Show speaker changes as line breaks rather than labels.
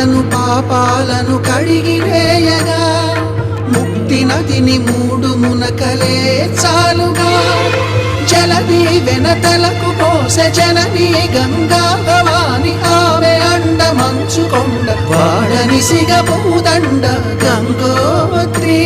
పుణ్యాలను పాపాలను కడిగివేయగా ముక్తి నదిని 3 మునకలే చాలుగా జలది వెనతలకు పోసె జనని గంగా భవాని ఆమె అండ మంచుకొండ వాడని సిగ పూదండ గంగోత్రి